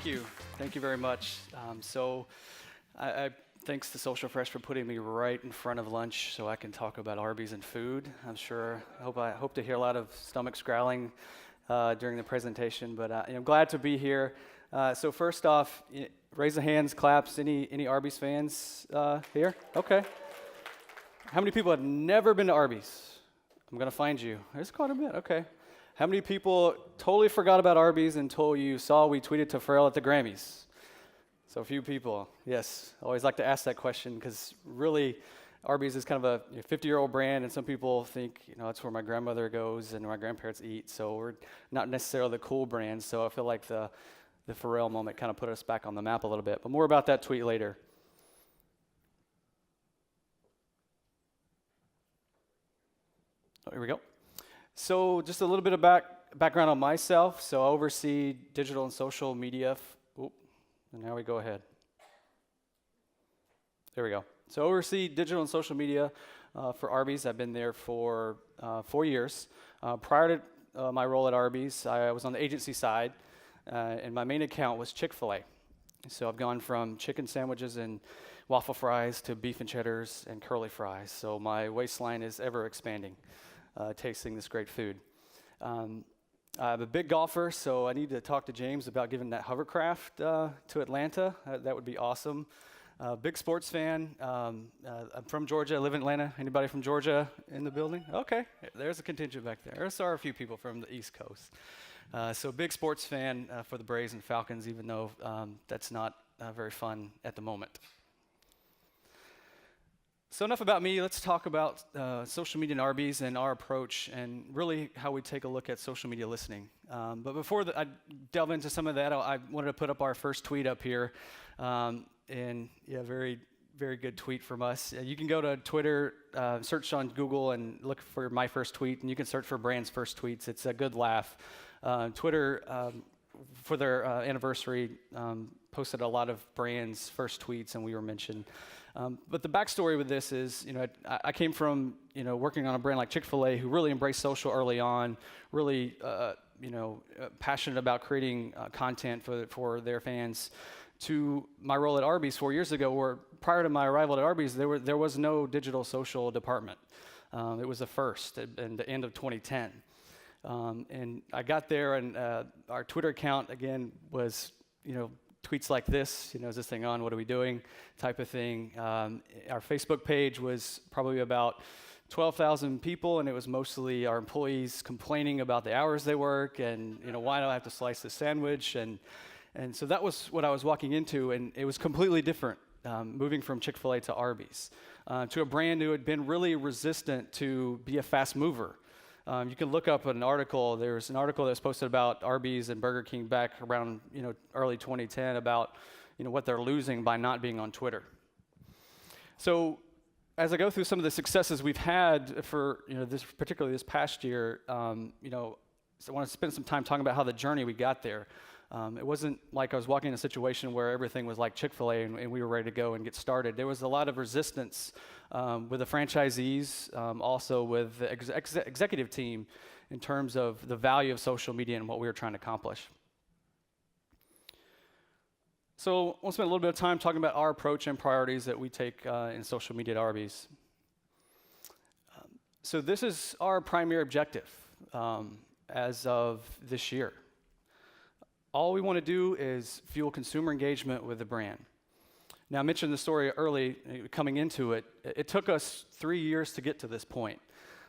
Thank you. Thank you very much. I thanks to Social Fresh for putting me right in front of lunch so I can talk about Arby's and food. I hope to hear a lot of stomachs growling during the presentation, but I'm glad to be here. So first off, raise the hands, claps. Any Arby's fans here? Okay. How many people have never been to Arby's? I'm gonna find you. There's quite a bit. Okay. How many people totally forgot about Arby's until you saw we tweeted to Pharrell at the Grammys? So a few people, yes. I always like to ask that question because really Arby's is kind of a 50-year-old brand, and some people think, that's where my grandmother goes and my grandparents eat, so we're not necessarily the cool brand, so I feel like the Pharrell moment kind of put us back on the map a little bit, but more about that tweet later. Oh, here we go. So just a little bit of background on myself. So I oversee digital and social media. And now we go ahead. There we go. So I oversee digital and social media for Arbys. I've been there for 4 years. Prior to my role at Arbys, I was on the agency side, and my main account was Chick-fil-A. So I've gone from chicken sandwiches and waffle fries to beef and cheddars and curly fries. So my waistline is ever expanding. Tasting this great food. I'm a big golfer, so I need to talk to James about giving that hovercraft to Atlanta. That would be awesome. Big sports fan. I'm from Georgia. I live in Atlanta. Anybody from Georgia in the building? Okay, there's a contingent back there. There are a few people from the East Coast. So big sports fan for the Braves and Falcons, even though that's not very fun at the moment. So enough about me. Let's talk about social media and Arby's and our approach and really how we take a look at social media listening. But before I delve into some of that, I wanted to put up our first tweet up here. Very, very good tweet from us. You can go to Twitter, search on Google and look for my first tweet, and you can search for brands' first tweets. It's a good laugh. Twitter, for their anniversary, posted a lot of brands' first tweets, and we were mentioned. But the backstory with this is, I came from, working on a brand like Chick-fil-A who really embraced social early on, really, passionate about creating content for their fans, to my role at Arbys 4 years ago, where prior to my arrival at Arbys, there was no digital social department. It was the first in the end of 2010. And I got there, and our Twitter account, again, was, tweets like this, is this thing on, what are we doing, type of thing. Our Facebook page was probably about 12,000 people, and it was mostly our employees complaining about the hours they work and, why do I have to slice the sandwich? And so that was what I was walking into, and it was completely different, moving from Chick-fil-A to Arby's, to a brand who had been really resistant to be a fast mover. You can look up an article. There's an article that was posted about Arby's and Burger King back around early 2010 about what they're losing by not being on Twitter. So as I go through some of the successes we've had for particularly this past year, so I want to spend some time talking about how the journey we got there. It wasn't like I was walking in a situation where everything was like Chick-fil-A and we were ready to go and get started. There was a lot of resistance with the franchisees, also with the executive team in terms of the value of social media and what we were trying to accomplish. So we'll spend a little bit of time talking about our approach and priorities that we take in social media at Arby's. So this is our primary objective as of this year. All we want to do is fuel consumer engagement with the brand. Now, I mentioned the story early, coming into it. It took us 3 years to get to this point.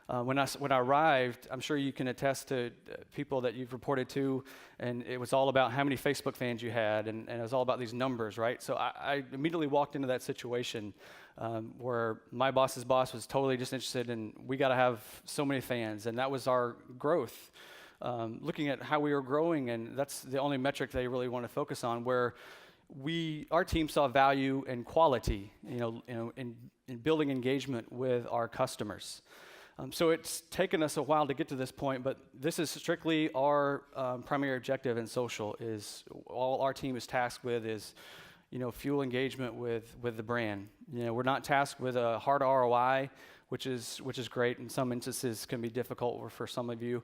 When I arrived, I'm sure you can attest to people that you've reported to, and it was all about how many Facebook fans you had, and it was all about these numbers, right? So I immediately walked into that situation where my boss's boss was totally just interested in, we got to have so many fans, and that was our growth. Looking at how we were growing, and that's the only metric they really want to focus on, where our team saw value and quality, in building engagement with our customers. So it's taken us a while to get to this point, but this is strictly our primary objective in social. Is all our team is tasked with is, fuel engagement with the brand. We're not tasked with a hard ROI. which is great. In some instances, can be difficult for some of you.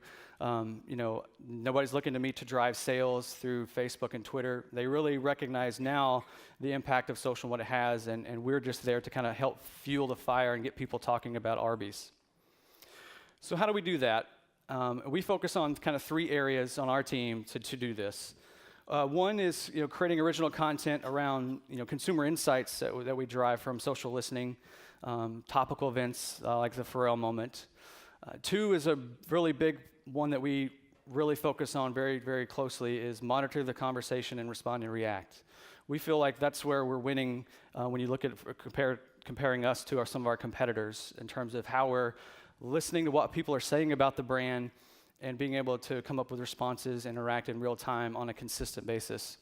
Nobody's looking to me to drive sales through Facebook and Twitter. They really recognize now the impact of social and what it has, and we're just there to kind of help fuel the fire and get people talking about Arbys. So how do we do that? We focus on kind of 3 areas on our team to do this. One is creating original content around consumer insights that we derive from social listening, topical events like the Pharrell moment. 2 is a really big one that we really focus on very, very closely is monitor the conversation and respond and react. We feel like that's where we're winning when you look at comparing us to some of our competitors in terms of how we're listening to what people are saying about the brand and being able to come up with responses, interact in real time on a consistent basis.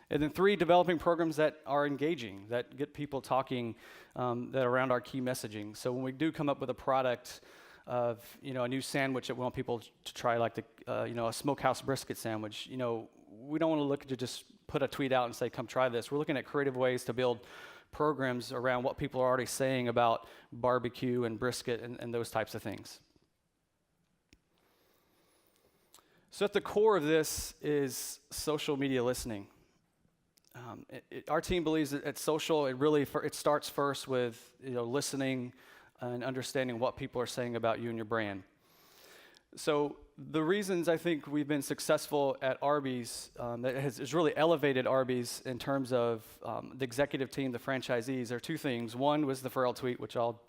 And then 3, developing programs that are engaging, that get people talking that are around our key messaging. So when we do come up with a product of a new sandwich that we want people to try, like a smokehouse brisket sandwich, we don't want to look to just put a tweet out and say, come try this. We're looking at creative ways to build programs around what people are already saying about barbecue and brisket and those types of things. So at the core of this is social media listening. Our team believes that at social, it starts first with listening and understanding what people are saying about you and your brand. So the reasons I think we've been successful at Arbys, that has really elevated Arbys in terms of the executive team, the franchisees, are 2 things. One was the Pharrell tweet, which I'll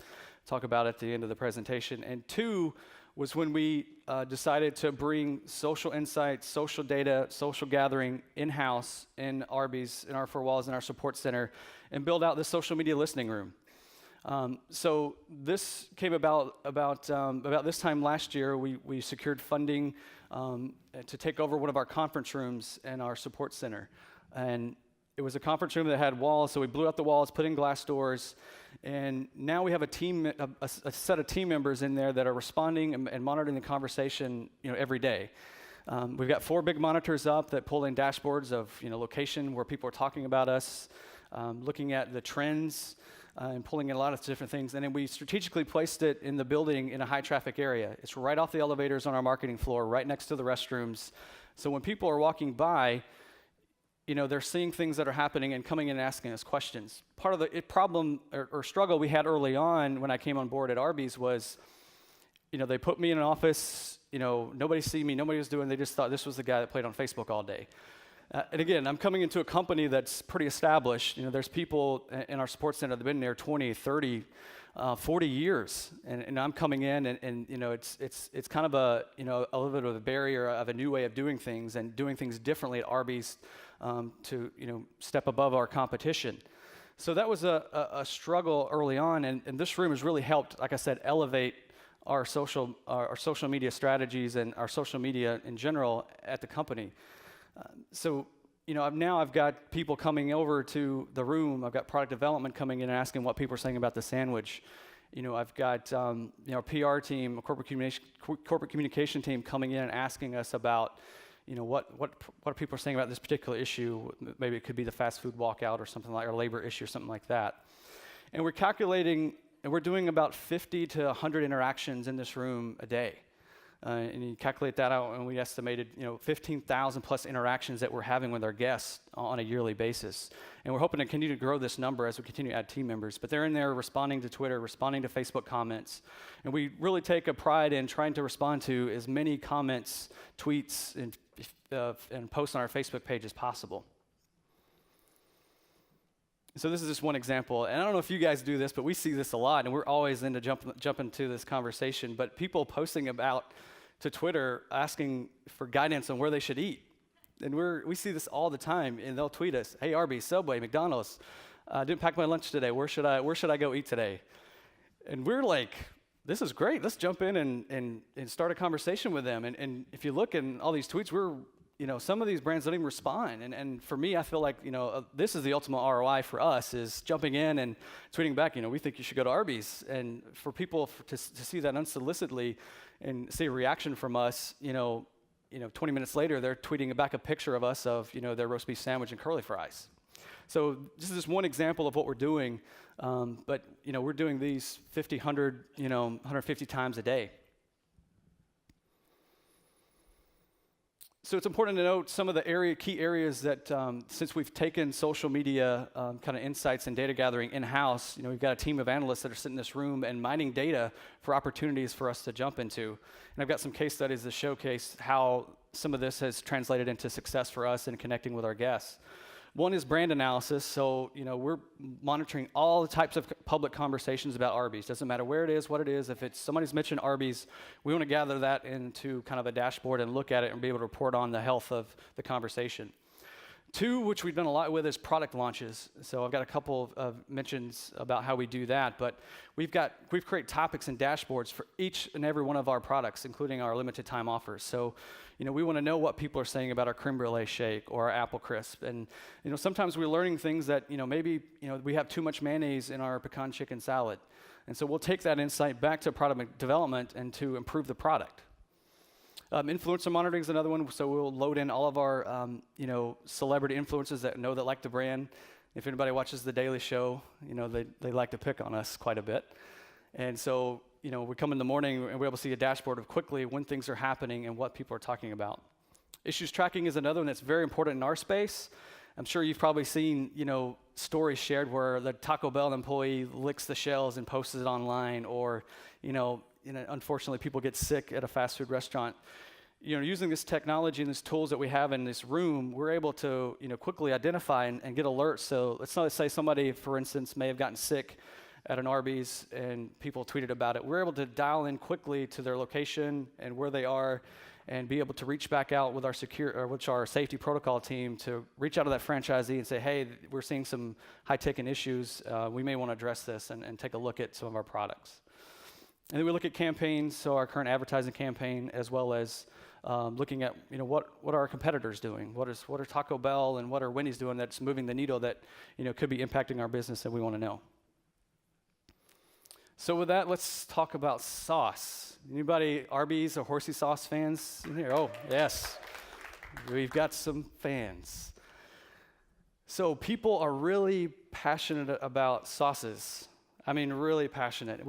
talk about at the end of the presentation. And 2 was when we decided to bring social insights, social data, social gathering in-house in Arbys, in our 4 walls, in our support center, and build out this social media listening room. So this came about this time last year. We secured funding to take over one of our conference rooms in our support center. And it was a conference room that had walls, so we blew out the walls, put in glass doors, and now we have a set of team members in there that are responding and monitoring the conversation every day. We've got 4 big monitors up that pull in dashboards of location where people are talking about us, looking at the trends, and pulling in a lot of different things. And then we strategically placed it in the building in a high traffic area. It's right off the elevators on our marketing floor, right next to the restrooms. So when people are walking by, they're seeing things that are happening and coming in and asking us questions. Part of the problem or struggle we had early on when I came on board at Arbys was, they put me in an office, nobody see me, nobody was doing, they just thought this was the guy that played on Facebook all day. And again, I'm coming into a company that's pretty established. There's people in our support center that have been there 20, 30, 40 years. And I'm coming in and it's kind of a little bit of a barrier of a new way of doing things and doing things differently at Arbys to step above our competition. So that was a struggle early on, and this room has really helped, like I said, elevate our social media strategies and our social media in general at the company. So I've got people coming over to the room. I've got product development coming in and asking what people are saying about the sandwich. I've got our PR team, a corporate communication team coming in and asking us about what people are saying about this particular issue. Maybe it could be the fast food walkout or something like, or labor issue or something like that. And we're calculating, and we're doing about 50 to 100 interactions in this room a day. And you calculate that out, and we estimated 15,000 plus interactions that we're having with our guests on a yearly basis. And we're hoping to continue to grow this number as we continue to add team members. But they're in there responding to Twitter, responding to Facebook comments. And we really take a pride in trying to respond to as many comments, tweets, and posts on our Facebook page as possible. So this is just one example, and I don't know if you guys do this, but we see this a lot, and we're always into jump into this conversation. But people posting about to Twitter asking for guidance on where they should eat, and we see this all the time. And they'll tweet us, "Hey, Arbys, Subway, McDonald's, didn't pack my lunch today. Where should I go eat today?" And we're like, "This is great. Let's jump in and start a conversation with them." And if you look in all these tweets, some of these brands don't even respond. And for me, I feel like, this is the ultimate ROI for us, is jumping in and tweeting back, we think you should go to Arbys. And for people to see that unsolicitedly and see a reaction from us, 20 minutes later, they're tweeting back a picture of us of, their roast beef sandwich and curly fries. So this is just one example of what we're doing, but we're doing these 50, 100, 150 times a day. So it's important to note some of the key areas that since we've taken social media kind of insights and data gathering in-house, we've got a team of analysts that are sitting in this room and mining data for opportunities for us to jump into. And I've got some case studies that showcase how some of this has translated into success for us in connecting with our guests. One is brand analysis. So, we're monitoring all the types of public conversations about Arbys. Doesn't matter where it is, what it is. If it's somebody's mentioned Arbys, we want to gather that into kind of a dashboard and look at it and be able to report on the health of the conversation. Two, which we've done a lot with, is product launches. So I've got a couple of mentions about how we do that, but we've created topics and dashboards for each and every one of our products, including our limited time offers. So, we want to know what people are saying about our creme brulee shake or our apple crisp. And, sometimes we're learning things that, maybe, we have too much mayonnaise in our pecan chicken salad. And so we'll take that insight back to product development and to improve the product. Influencer monitoring is another one. So we'll load in all of our, celebrity influencers that like the brand. If anybody watches The Daily Show, they like to pick on us quite a bit. And so, we come in the morning and we're able to see a dashboard of quickly when things are happening and what people are talking about. Issues tracking is another one that's very important in our space. I'm sure you've probably seen, stories shared where the Taco Bell employee licks the shells and posts it online, or, unfortunately people get sick at a fast food restaurant. Using this technology and these tools that we have in this room, we're able to, quickly identify and get alerts. So let's not say somebody, for instance, may have gotten sick at an Arbys and people tweeted about it. We're able to dial in quickly to their location and where they are and be able to reach back out with our safety protocol team to reach out to that franchisee and say, hey, we're seeing some high-ticket issues. We may want to address this and take a look at some of our products. And then we look at campaigns, so our current advertising campaign, as well as looking at what are our competitors doing? What are Taco Bell and what are Wendy's doing that's moving the needle that could be impacting our business that we want to know. So with that, let's talk about sauce. Anybody Arbys or horsey sauce fans in here? Oh, yes. We've got some fans. So people are really passionate about sauces. I mean, really passionate.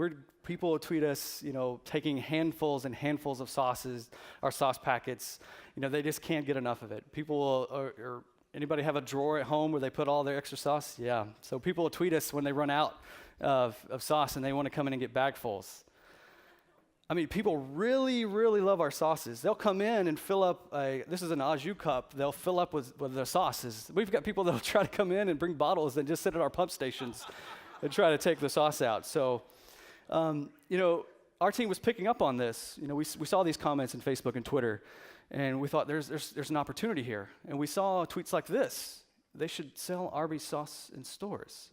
People tweet us, taking handfuls and handfuls of sauces, our sauce packets. They just can't get enough of it. People or anybody have a drawer at home where they put all their extra sauce? Yeah. So people will tweet us when they run out of sauce and they want to come in and get bagfuls. I mean, people really, really love our sauces. They'll come in and fill up this is an au jus cup, they'll fill up with their sauces. We've got people that'll try to come in and bring bottles and just sit at our pump stations and try to take the sauce out. So, our team was picking up on this. We saw these comments in Facebook and Twitter, and we thought there's an opportunity here. And we saw tweets like this: they should sell Arbys sauce in stores.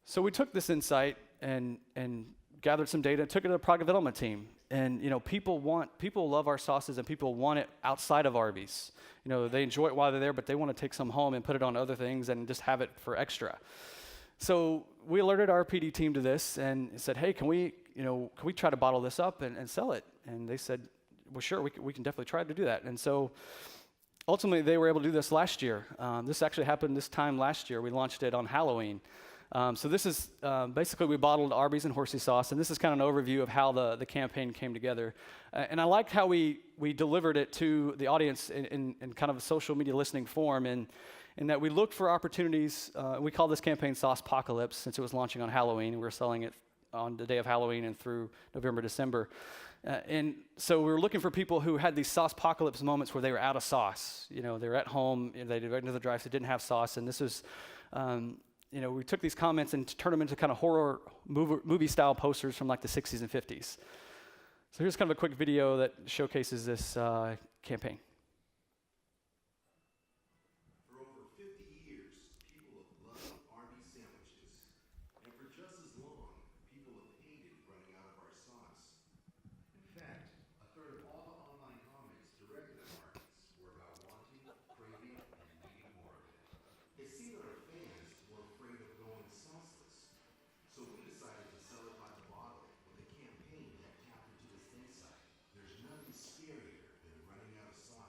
So we took this insight and gathered some data, took it to the product development team. And people love our sauces, and people want it outside of Arbys. They enjoy it while they're there, but they want to take some home and put it on other things and just have it for extra. So we alerted our PD team to this and said, hey, can we try to bottle this up and sell it? And they said, well, sure, we can definitely try to do that. And so ultimately, they were able to do this last year. This actually happened this time last year. We launched it on Halloween. So this is basically we bottled Arbys and horsey sauce, and this is kind of an overview of how the campaign came together. And I liked how we delivered it to the audience in kind of a social media listening form, and in that we looked for opportunities. We call this campaign Sauce Apocalypse since it was launching on Halloween, and we were selling it on the day of Halloween and through November, December. And so we were looking for people who had these sauce apocalypse moments where they were out of sauce. They were at home, they went into the drive, so they didn't have sauce, and this was we took these comments and turned them into kind of horror movie-style posters from like the 60s and 50s. So here's kind of a quick video that showcases this campaign. For over 50 years, people have loved Arbys sandwiches. And for just as long, people have hated running out of our sauce. In fact, a third of all the online comments directed at Arbys were about wanting, craving, and needing more of it. It seemed that our fans were afraid of going sauceless. So we decided to sell it by the bottle with a campaign that tapped into this insight. There's nothing scarier than running out of sauce.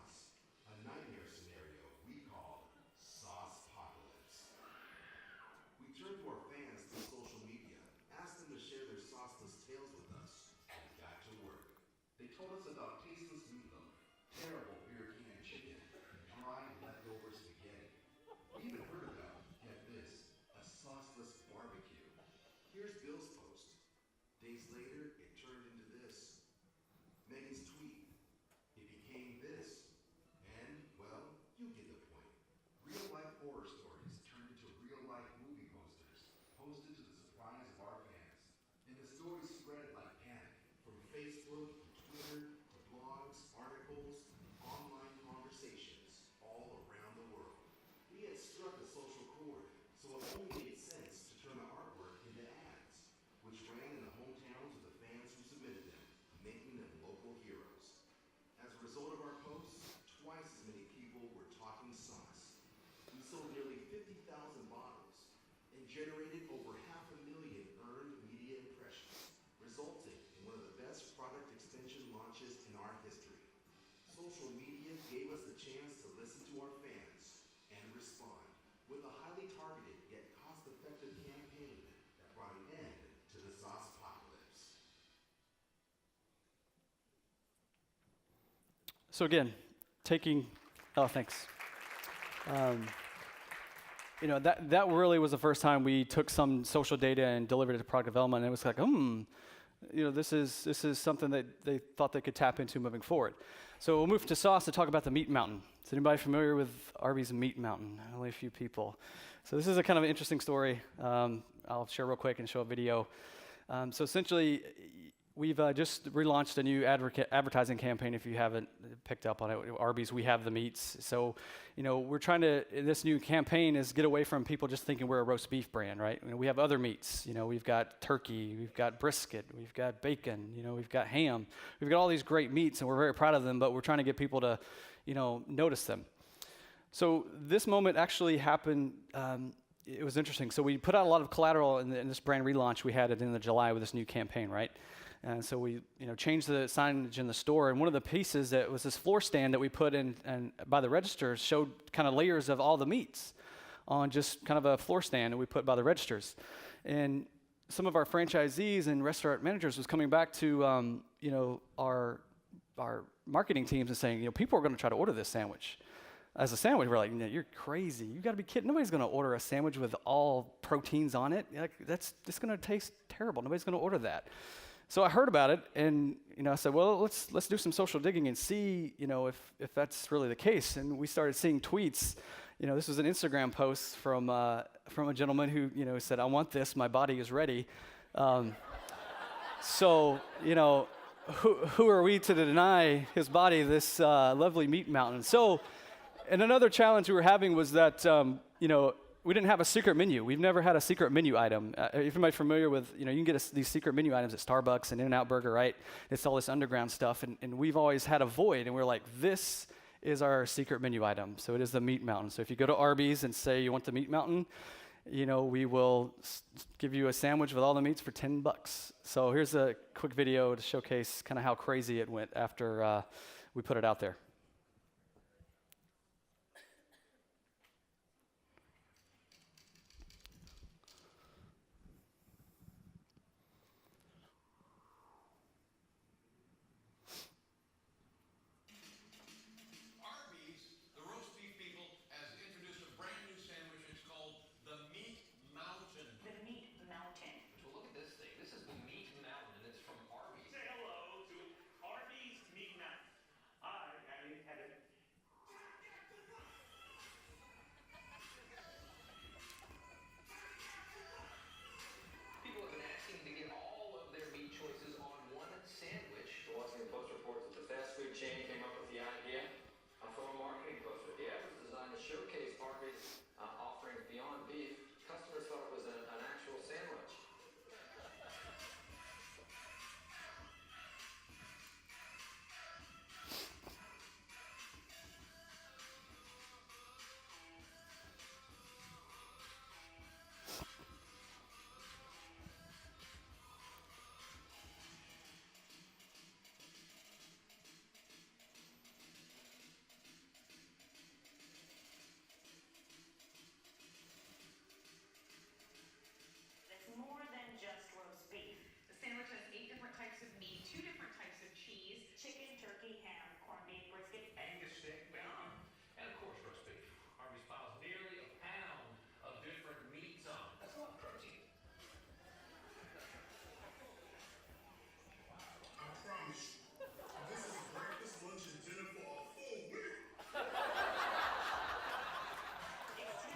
told us about tasteless meatloaf, terrible beer can chicken, and dry leftover spaghetti. We even heard about, get this, a sauceless barbecue. Here's Bill's post. Days later, it turned into this. Megan's tweet. It became this. And, well, you get the point. Real-life horror stories turned into real-life movie posters, posted to the surprise of our fans. And the stories spread like panic, from Facebook to Twitter to blogs, articles, online conversations all around the world. We had struck a social chord, so it only made sense to turn the artwork into ads, which ran in the hometowns of the fans who submitted them, making them local heroes. As a result of our posts, twice as many people were talking sauce. We sold nearly 50,000 bottles and generated over 500,000 earned media impressions, resulting in one of the best product extension launches in our history. Social media gave us the chance to listen to our fans and respond with a highly targeted yet cost-effective campaign that brought an end to the sauce apocalypse. So again, thanks. That really was the first time we took some social data and delivered it to product development. And it was like, this is something that they thought they could tap into moving forward. So we'll move to sauce to talk about the Meat Mountain. Is anybody familiar with Arbys Meat Mountain? Only a few people. So this is a kind of interesting story. I'll share real quick and show a video. So essentially, we've just relaunched a new advertising campaign. If you haven't picked up on it, Arbys, we have the meats. So, we're trying to, this new campaign is get away from people just thinking we're a roast beef brand, right? We have other meats. We've got turkey, we've got brisket, we've got bacon, we've got ham. We've got all these great meats, and we're very proud of them, but we're trying to get people to, notice them. So this moment actually happened, it was interesting. So we put out a lot of collateral in this brand relaunch. We had it in July with this new campaign, right? And so we, changed the signage in the store. And one of the pieces that was this floor stand that we put in and by the registers showed kind of layers of all the meats on just kind of a floor stand that we put by the registers. And some of our franchisees and restaurant managers was coming back to, our marketing teams and saying, people are going to try to order this sandwich. As a sandwich, we're like, you're crazy. You got to be kidding. Nobody's going to order a sandwich with all proteins on it. That's just going to taste terrible. Nobody's going to order that. So I heard about it, and I said, well, let's do some social digging and see, if that's really the case. And we started seeing tweets. This was an Instagram post from a gentleman who, said, I want this. My body is ready. So, who are we to deny his body this lovely meat mountain? So, and another challenge we were having was that, we didn't have a secret menu. We've never had a secret menu item. If anybody familiar with, you can get these secret menu items at Starbucks and In-N-Out Burger, right? It's all this underground stuff, and we've always had a void, and we're like, this is our secret menu item. So it is the Meat Mountain. So if you go to Arbys and say you want the Meat Mountain, we will give you a sandwich with all the meats for $10. So here's a quick video to showcase kind of how crazy it went after we put it out there.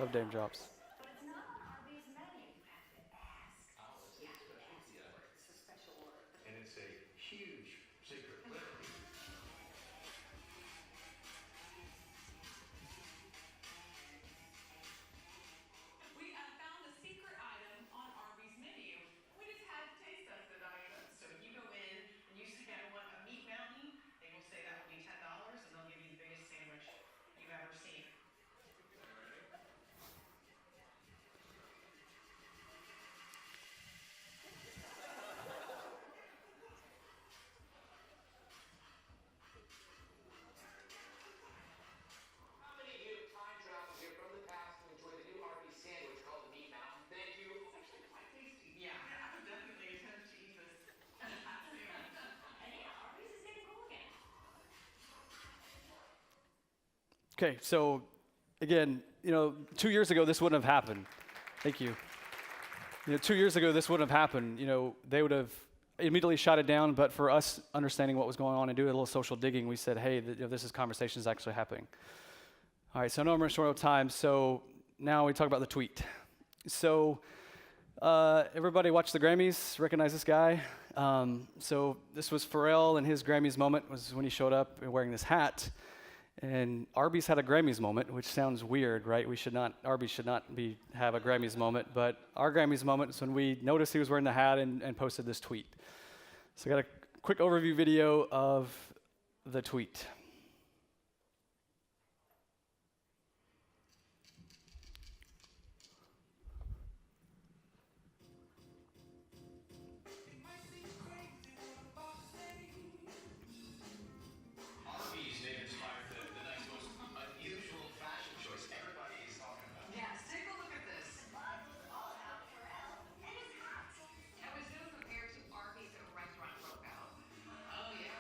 Love name drops. But it's not on Arbys' menu. You have to ask. Oh, it's a specialty item. It's a special order. And it's a huge secret recipe. We found the secret item on Arby's menu. We just had to taste test it. So if you go in and you say, I want a meat mountain, they will say that will be $10 and they'll give you the biggest sandwich you've ever seen. How many of you have time traveled here from the past to enjoy the new Arby's sandwich called the Meat Mountain? Thank you. It's actually quite tasty. Yeah, I would definitely attempt to eat this sandwich. And yeah, Arbys is getting cool again. Okay, so again, 2 years ago this wouldn't have happened. Thank you. 2 years ago this wouldn't have happened. They would have immediately shot it down. But for us understanding what was going on and doing a little social digging, we said, hey, this is conversations actually happening. All right, so I know I'm running short of time. So now we talk about the tweet. So everybody watch the Grammys, recognize this guy. So this was Pharrell, and his Grammys moment was when he showed up wearing this hat. And Arby's had a Grammys moment, which sounds weird, right? Arby's should not have a Grammys moment, but our Grammys moment is when we noticed he was wearing the hat and posted this tweet. So I got a quick overview video of the tweet. Arbys may have inspired the next most unusual fashion choice everybody is talking about. Yes, take a look at this. Buzz was all about Pharrell and his hat. It was just compared to Arby's restaurant logo. Oh, yeah.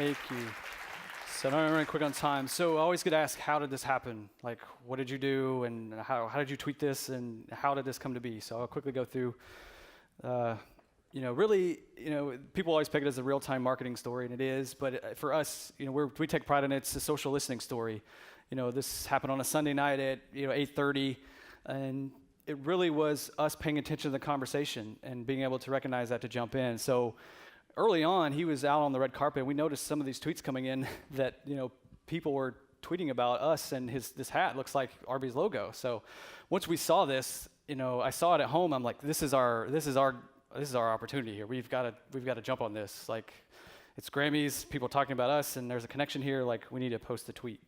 Thank you. So I'm running quick on time. So I always get asked, how did this happen? Like, what did you do, and how did you tweet this, and how did this come to be? So I'll quickly go through. Really, people always pick it as a real-time marketing story, and it is. But for us, we take pride in it. It's a social listening story. This happened on a Sunday night at 8:30, and it really was us paying attention to the conversation and being able to recognize that to jump in. So early on, he was out on the red carpet, and we noticed some of these tweets coming in that people were tweeting about us, and this hat looks like Arbys logo. So once we saw this, I saw it at home. I'm like, this is our opportunity here. We've got to jump on this. Like, it's Grammys, people talking about us, and there's a connection here. Like, we need to post the tweet.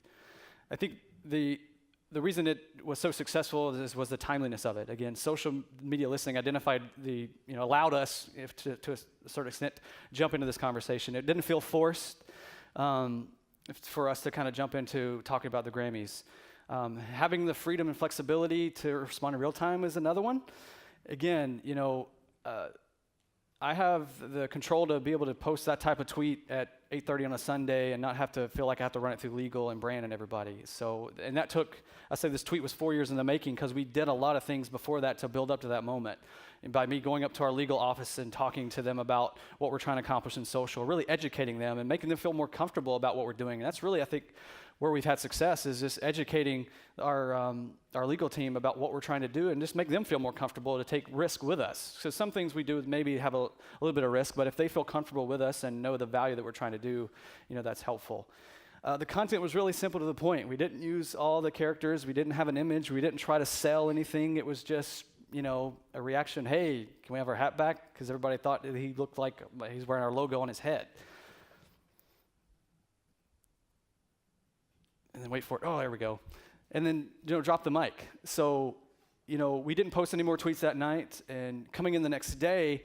I think the reason it was so successful was the timeliness of it. Again, social media listening allowed us, to a certain extent, jump into this conversation. It didn't feel forced for us to kind of jump into talking about the Grammys. Having the freedom and flexibility to respond in real time is another one. Again, I have the control to be able to post that type of tweet at 8:30 on a Sunday and not have to feel like I have to run it through legal and brand and everybody. So, and that took, I say this tweet was 4 years in the making, because we did a lot of things before that to build up to that moment. And by me going up to our legal office and talking to them about what we're trying to accomplish in social, really educating them and making them feel more comfortable about what we're doing. And that's really, I think, where we've had success, is just educating our legal team about what we're trying to do, and just make them feel more comfortable to take risk with us. So some things we do maybe have a little bit of risk, but if they feel comfortable with us and know the value that we're trying to do, that's helpful. The content was really simple to the point. We didn't use all the characters. We didn't have an image. We didn't try to sell anything. It was just, a reaction. Hey, can we have our hat back? Because everybody thought that he looked like he's wearing our logo on his head. And then wait for it. Oh, there we go. And then, drop the mic. So, we didn't post any more tweets that night. And coming in the next day,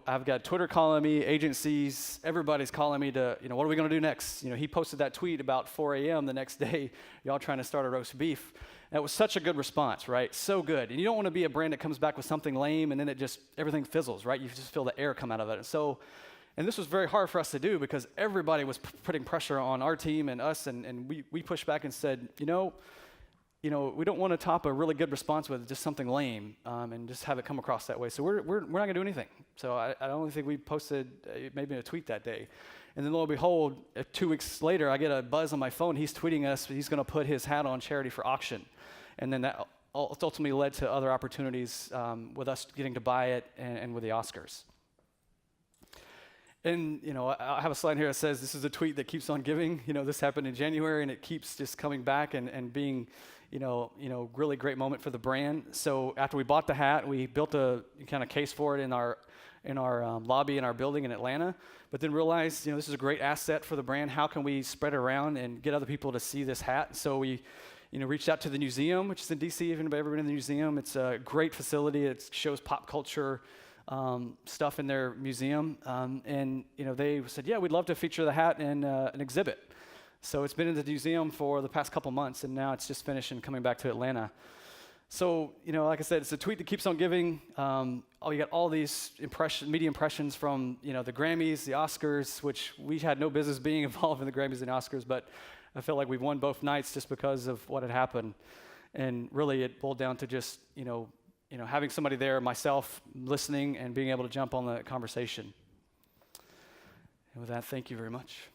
I've got Twitter calling me, agencies, everybody's calling me to, what are we going to do next? He posted that tweet about 4 a.m. the next day, y'all trying to start a roast beef. That was such a good response, right? So good. And you don't want to be a brand that comes back with something lame and then everything fizzles, right? You just feel the air come out of it. And this was very hard for us to do, because everybody was putting pressure on our team and us, and we pushed back and said, we don't want to top a really good response with just something lame, and just have it come across that way. So we're not going to do anything. So I don't think we posted maybe a tweet that day. And then lo and behold, 2 weeks later, I get a buzz on my phone. He's tweeting us, he's going to put his hat on charity for auction. And then that ultimately led to other opportunities with us getting to buy it, and with the Oscars. And, I have a slide here that says, this is a tweet that keeps on giving. This happened in January, and it keeps just coming back and being, really great moment for the brand. So after we bought the hat, we built a kind of case for it in our lobby in our building in Atlanta, but then realized, this is a great asset for the brand. How can we spread it around and get other people to see this hat? So we, reached out to the museum, which is in DC. If anybody's ever been in the museum, it's a great facility. It shows pop culture stuff in their museum, and they said, yeah, we'd love to feature the hat in an exhibit. So it's been in the museum for the past couple months, and now it's just finished and coming back to Atlanta. So, like I said, it's a tweet that keeps on giving. You got all these media impressions from, the Grammys, the Oscars, which we had no business being involved in the Grammys and Oscars, but I feel like we've won both nights just because of what had happened. And really it boiled down to just, having somebody there, myself, listening and being able to jump on the conversation. And with that, thank you very much.